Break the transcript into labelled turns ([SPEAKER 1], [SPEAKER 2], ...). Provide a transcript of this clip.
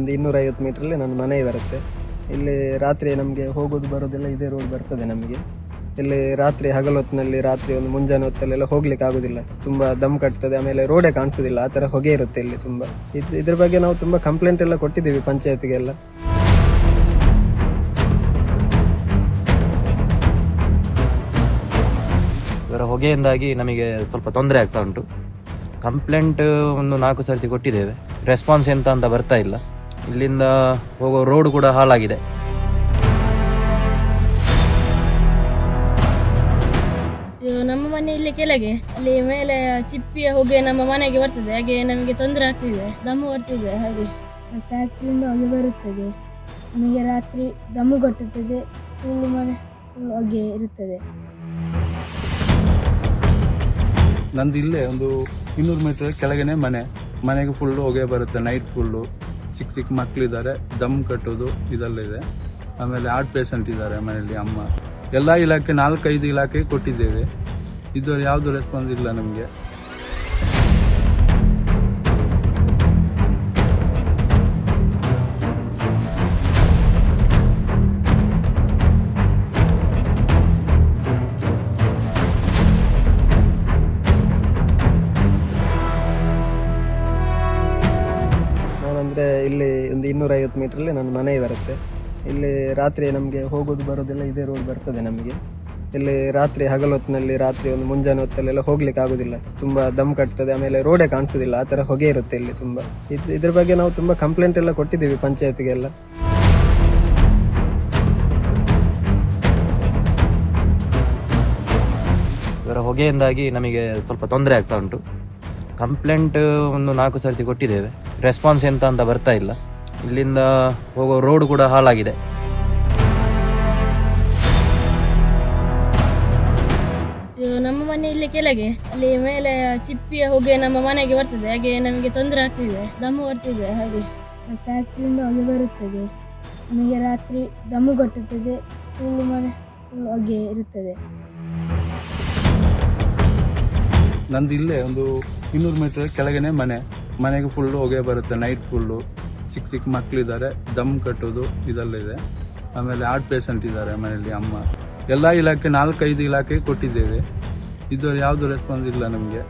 [SPEAKER 1] ಒಂದು 250 ಮೀಟ್ರಲ್ಲಿ ನನ್ನ ಮನೆ ಬರುತ್ತೆ. ಇಲ್ಲಿ ರಾತ್ರಿ ನಮಗೆ ಹೋಗೋದು ಬರೋದೆಲ್ಲ ಇದೇ ರೋಡ್ ಬರ್ತದೆ. ನಮಗೆ ಇಲ್ಲಿ ರಾತ್ರಿ ಹಗಲೊತ್ತಿನಲ್ಲಿ ರಾತ್ರಿ ಒಂದು ಮುಂಜಾನೆ ಹೊತ್ತಲ್ಲೆಲ್ಲ ಹೋಗ್ಲಿಕ್ಕೆ ಆಗೋದಿಲ್ಲ, ತುಂಬ ದಮ್ ಕಟ್ತದೆ. ಆಮೇಲೆ ರೋಡೇ ಕಾಣಿಸೋದಿಲ್ಲ, ಆ ಥರ ಹೊಗೆ ಇರುತ್ತೆ ಇಲ್ಲಿ ತುಂಬ. ಇದ್ರ ಬಗ್ಗೆ ನಾವು ತುಂಬ ಕಂಪ್ಲೇಂಟ್ ಎಲ್ಲ ಕೊಟ್ಟಿದ್ದೀವಿ ಪಂಚಾಯತ್ಗೆಲ್ಲ.
[SPEAKER 2] ಇದರ ಹೊಗೆಯಿಂದಾಗಿ ನಮಗೆ ಸ್ವಲ್ಪ ತೊಂದರೆ ಆಗ್ತಾ ಉಂಟು. ಕಂಪ್ಲೇಂಟ್ ಒಂದು 4 ಸರ್ತಿ ಕೊಟ್ಟಿದ್ದೇವೆ, ರೆಸ್ಪಾನ್ಸ್ ಎಂತ ಅಂತ ಬರ್ತಾ ಇಲ್ಲ. ಇಲ್ಲಿಂದ ಹೋಗೋ ರೋಡ್ ಕೂಡ ಹಾಳಾಗಿದೆ.
[SPEAKER 3] ನಮ್ಮ ಮನೆ ಇಲ್ಲಿ ಕೆಳಗೆ, ಅಲ್ಲಿ ಮೇಲೆ ಚಿಪ್ಪಿಯ ಹೊಗೆ ನಮ್ಮ ಮನೆಗೆ ಬರ್ತದೆ, ಹಾಗೆ ನಮಗೆ ತೊಂದರೆ ಆಗ್ತಿದೆ, ದಮ್ಮು ಬರ್ತಿದೆ. ಹಾಗೆ ಫ್ಯಾಕ್ಟ್ರಿಯಿಂದ ಹೊಗೆ ಬರುತ್ತದೆ, ನಮಗೆ ರಾತ್ರಿ ದಮ್ಮು ಕಟ್ಟುತ್ತದೆ, ಫುಲ್ ಮನೆ ಹೊಗೆ ಇರುತ್ತದೆ.
[SPEAKER 4] ನಂದು ಇಲ್ಲೇ ಒಂದು 200 ಮೀಟರ್ ಕೆಳಗನೆ ಮನೆಗೆ ಫುಲ್ಲು ಹೊಗೆ ಬರುತ್ತೆ. ನೈಟ್ ಫುಲ್ಲು ಚಿಕ್ಕ ಚಿಕ್ಕ ಮಕ್ಕಳಿದ್ದಾರೆ, ದಮ್ ಕಟ್ಟೋದು ಇದೆಲ್ಲ ಇದೆ. ಆಮೇಲೆ ಹಾರ್ಟ್ ಪೇಷಂಟ್ ಇದ್ದಾರೆ ಮನೆಯಲ್ಲಿ, ಅಮ್ಮ. ಎಲ್ಲ ಇಲಾಖೆ 4-5 ಇಲಾಖೆ ಕೊಟ್ಟಿದ್ದೇವೆ, ಇದುವರೆ ಯಾವುದು ರೆಸ್ಪಾನ್ಸ್ ಇಲ್ಲ ನಮಗೆ.
[SPEAKER 1] ನಾನಂದರೆ ಇಲ್ಲಿ ಒಂದು 250 ಮೀಟ್ರಲ್ಲಿ ನನ್ನ ಮನೆ ಬರುತ್ತೆ. ಇಲ್ಲಿ ರಾತ್ರಿ ನಮಗೆ ಹೋಗೋದು ಬರೋದೆಲ್ಲ ಇದೇ ರೋಡ್ ಬರ್ತದೆ. ನಮಗೆ ಇಲ್ಲಿ ರಾತ್ರಿ ಹಗಲೊತ್ತಿನಲ್ಲಿ ರಾತ್ರಿ ಒಂದು ಮುಂಜಾನೆ ಹೊತ್ತಲ್ಲೆಲ್ಲ ಹೋಗ್ಲಿಕ್ಕೆ ಆಗೋದಿಲ್ಲ, ತುಂಬ ದಮ್ ಕಟ್ತದೆ. ಆಮೇಲೆ ರೋಡೇ ಕಾಣಿಸೋದಿಲ್ಲ, ಆ ಥರ ಹೊಗೆ ಇರುತ್ತೆ ಇಲ್ಲಿ ತುಂಬ. ಇದ್ರ ಬಗ್ಗೆ ನಾವು ತುಂಬ ಕಂಪ್ಲೇಂಟ್ ಎಲ್ಲ ಕೊಟ್ಟಿದ್ದೀವಿ ಪಂಚಾಯತ್ಗೆಲ್ಲ.
[SPEAKER 2] ಇದರ ಹೊಗೆಯಿಂದಾಗಿ ನಮಗೆ ಸ್ವಲ್ಪ ತೊಂದರೆ ಆಗ್ತಾ ಉಂಟು. ಕಂಪ್ಲೇಂಟ್ ಒಂದು 4 ಸರ್ತಿ ಕೊಟ್ಟಿದ್ದೇವೆ, ರೆಸ್ಪಾನ್ಸ್ ಎಂತ ಅಂತ ಬರ್ತಾ ಇಲ್ಲ. ಇಲ್ಲಿಂದ ಹೋಗೋ ರೋಡ್ ಕೂಡ ಹಾಳಾಗಿದೆ.
[SPEAKER 3] ನಮ್ಮ ಮನೆ ಇಲ್ಲಿ ಕೆಳಗೆ, ಅಲ್ಲಿ ಮೇಲೆ ಚಿಪ್ಪಿಯ ಹೊಗೆ ನಮ್ಮ ಮನೆಗೆ ಬರ್ತದೆ, ಹಾಗೆ ನಮಗೆ ತೊಂದರೆ ಆಗ್ತಿದೆ, ದಮ್ಮು ಬರ್ತಿದೆ. ಹಾಗೆ ಫ್ಯಾಕ್ಟ್ರಿಯಿಂದ ಹೊಗೆ ಬರುತ್ತದೆ, ನಮಗೆ ರಾತ್ರಿ ದಮ್ಮು ಕಟ್ಟುತ್ತದೆ, ಫುಲ್ ಮನೆ ಹೊಗೆ ಇರುತ್ತದೆ.
[SPEAKER 4] ನಂದು ಇಲ್ಲೇ ಒಂದು 200 ಮೀಟರ್ ಕೆಳಗನೆ ಮನೆಗೆ ಫುಲ್ಲು ಹೊಗೆ ಬರುತ್ತೆ. ನೈಟ್ ಫುಲ್ಲು ಚಿಕ್ಕ ಚಿಕ್ಕ ಮಕ್ಕಳಿದ್ದಾರೆ, ದಮ್ ಕಟ್ಟೋದು ಇದೆಲ್ಲ ಇದೆ. ಆಮೇಲೆ ಹಾರ್ಟ್ ಪೇಷಂಟ್ ಇದ್ದಾರೆ ಮನೆಯಲ್ಲಿ, ಅಮ್ಮ. ಎಲ್ಲ ಇಲಾಖೆ 4-5 ಇಲಾಖೆ ಕೊಟ್ಟಿದ್ದೇವೆ, ಇದುವರೆ ಯಾವುದು ರೆಸ್ಪಾನ್ಸ್ ಇಲ್ಲ ನಮಗೆ.